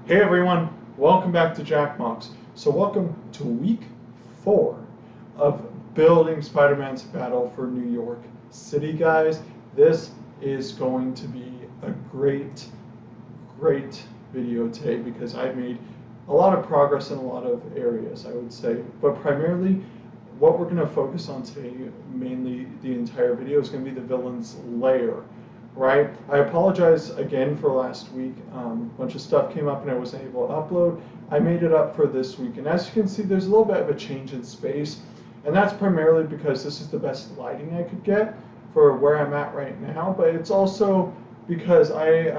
Hey everyone, welcome back to Jackbox. So welcome to week 4 of building Spider-Man's battle for New York City, guys. This is going to be a great video today because I've made a lot of progress in a lot of areas, I would say. But primarily, what we're going to focus on today, mainly the entire video, is going to be the villain's lair. Right? I apologize again for last week. A bunch of stuff came up and I wasn't able to upload. I made it up for this week, and as you can see, there's a little bit of a change in space, and that's primarily because this is the best lighting I could get for where I'm at right now. But it's also because I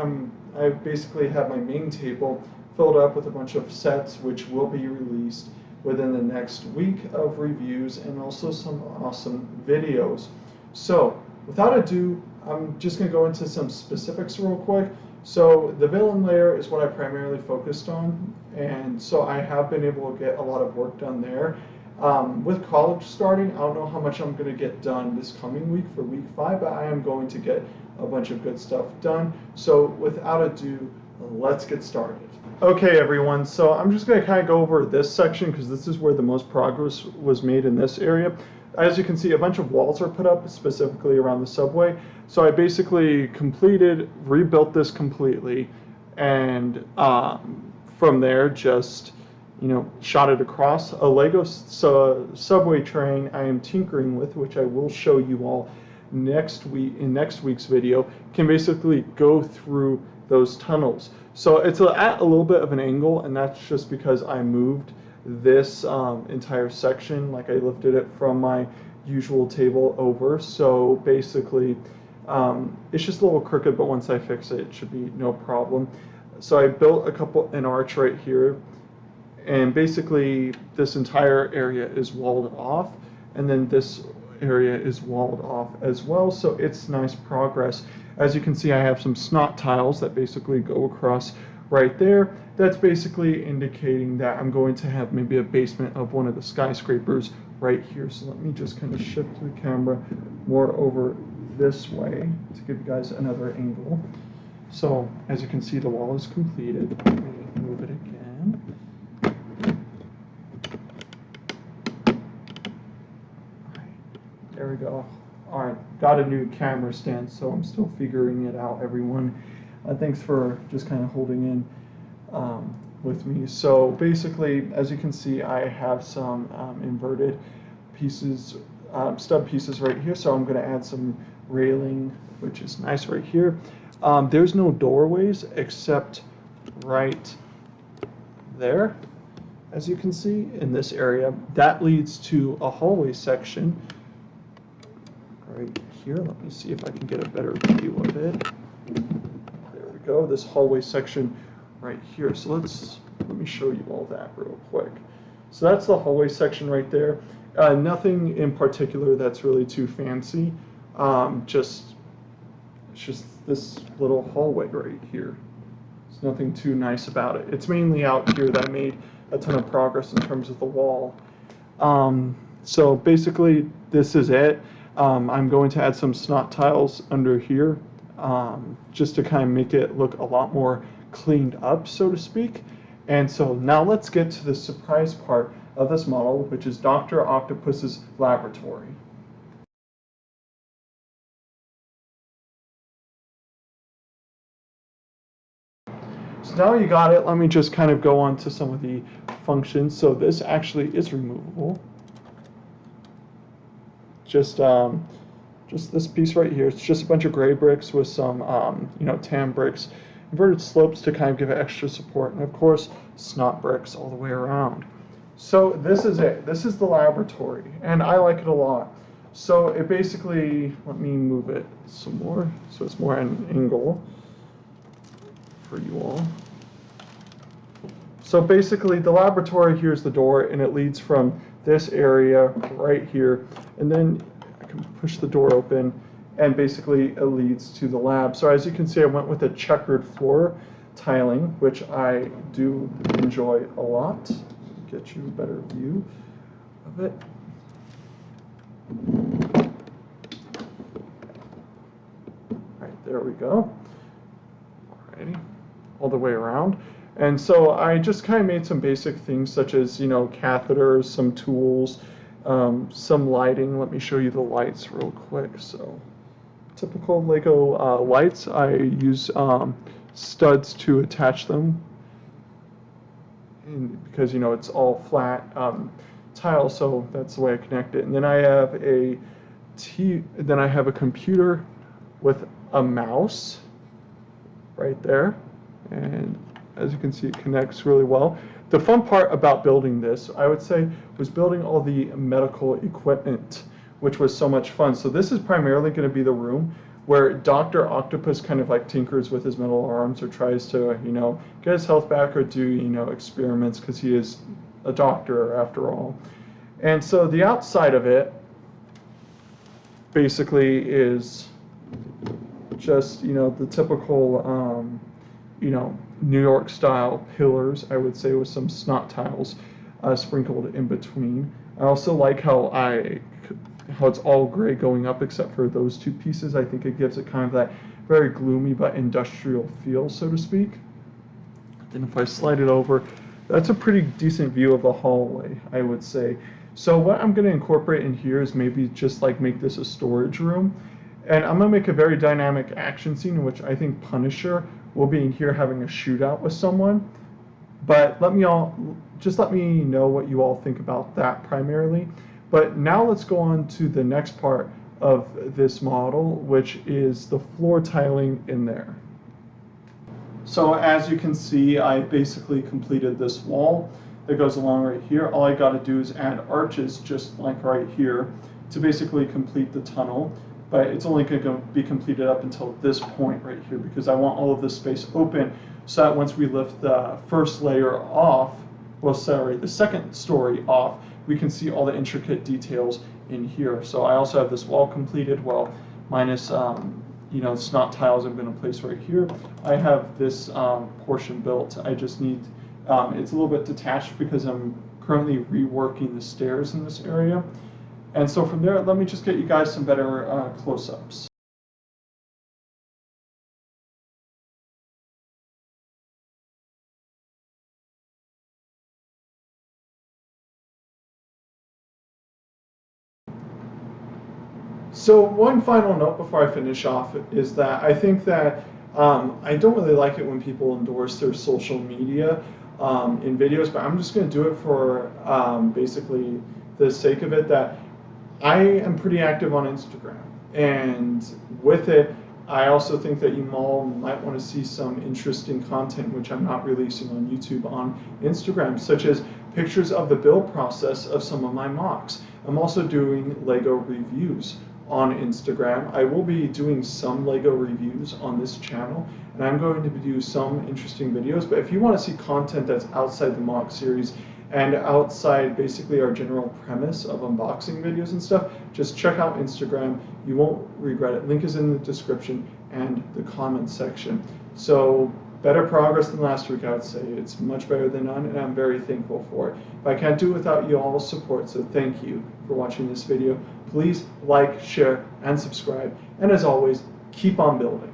basically have my main table filled up with a bunch of sets which will be released within the next week of reviews and also some awesome videos. So without ado, I'm just going to go into some specifics real quick. So the villain layer is what I primarily focused on, and so I have been able to get a lot of work done there. With college starting, I don't know how much I'm going to get done this coming week for week 5, but I am going to get a bunch of good stuff done. So without ado, let's get started. Okay everyone, so I'm just going to kind of go over this section because this is where the most progress was made in this area. As you can see, a bunch of walls are put up specifically around the subway. So I basically rebuilt this completely, and from there just, shot it across. A Lego subway train I am tinkering with, which I will show you all next week's video, can basically go through those tunnels. So it's at a little bit of an angle, and that's just because I moved this entire section, like I lifted it from my usual table over. So basically it's just a little crooked, but once I fix it, it should be no problem. So I built an arch right here, and basically this entire area is walled off, and then this area is walled off as well. So it's nice progress. As you can see, I have some snot tiles that basically go across right there. That's basically indicating that I'm going to have maybe a basement of one of the skyscrapers right here. So let me just kind of shift the camera more over this way to give you guys another angle. So as you can see, the wall is completed. Let me move it again. There we go. All right, got a new camera stand, so I'm still figuring it out, everyone. Thanks for just kind of holding in with me. So basically, as you can see, I have some inverted pieces, stub pieces right here, so I'm going to add some railing, which is nice right here. There's no doorways except right there, as you can see, in this area. That leads to a hallway section right here. Let me see if I can get a better view of it. There we go, this hallway section right here. So let me show you all that real quick. So that's the hallway section right there. Nothing in particular that's really too fancy. It's just this little hallway right here. There's nothing too nice about it. It's mainly out here that I made a ton of progress in terms of the wall. So basically, this is it. I'm going to add some snot tiles under here, just to kind of make it look a lot more cleaned up, so to speak. And so now let's get to the surprise part of this model, which is Dr. Octopus's laboratory. So now you got it, let me just kind of go on to some of the functions. So this actually is removable. Just this piece right here. It's just a bunch of gray bricks with some, tan bricks, inverted slopes to kind of give it extra support, and of course, snot bricks all the way around. So this is it. This is the laboratory, and I like it a lot. So it basically, let me move it some more, so it's more at an angle for you all. So basically, the laboratory, here's the door, and it leads from this area right here, and then I can push the door open, and basically it leads to the lab. So as you can see, I went with a checkered floor tiling, which I do enjoy a lot. Get you a better view of it. All right, there we go. Alrighty. all the way around. And so I just kind of made some basic things such as, catheters, some tools, some lighting. Let me show you the lights real quick. So typical Lego lights, I use studs to attach them, because it's all flat tile, so that's the way I connect it. And then I have a computer with a mouse right there, and as you can see, it connects really well. The fun part about building this, I would say, was building all the medical equipment, which was so much fun. So this is primarily going to be the room where Dr. Octopus kind of like tinkers with his metal arms, or tries to, get his health back, or do, experiments, because he is a doctor after all. And so the outside of it basically is just, the typical, New York style pillars, I would say, with some snot tiles sprinkled in between. I also like how it's all gray going up except for those two pieces. I think it gives it kind of that very gloomy but industrial feel, so to speak. Then if I slide it over, that's a pretty decent view of the hallway, I would say. So what I'm going to incorporate in here is maybe just like make this a storage room. And I'm going to make a very dynamic action scene in which I think Punisher will be in here having a shootout with someone. But let me know what you all think about that primarily. But now let's go on to the next part of this model, which is the floor tiling in there. So as you can see, I basically completed this wall that goes along right here. All I got to do is add arches just like right here to basically complete the tunnel. But it's only going to be completed up until this point right here, because I want all of this space open so that once we lift the first layer off, the second story off, we can see all the intricate details in here. So I also have this wall completed, well, minus snot tiles have been in place right here. I have this portion built. I just need, it's a little bit detached because I'm currently reworking the stairs in this area. And so from there, let me just get you guys some better close-ups. So one final note before I finish off is that I think that I don't really like it when people endorse their social media in videos, but I'm just going to do it for basically the sake of it, that I am pretty active on Instagram, and with it, I also think that you all might want to see some interesting content which I'm not releasing on YouTube on Instagram, such as pictures of the build process of some of my mocks. I'm also doing Lego reviews on Instagram. I will be doing some Lego reviews on this channel, and I'm going to do some interesting videos. But if you want to see content that's outside the mock series and outside basically our general premise of unboxing videos and stuff, just check out Instagram. You won't regret it. Link is in the description and the comment section. So better progress than last week, I would say. It's much better than none, and I'm very thankful for it. But I can't do it without you all's support, so thank you for watching this video. Please like, share, and subscribe. And as always, keep on building.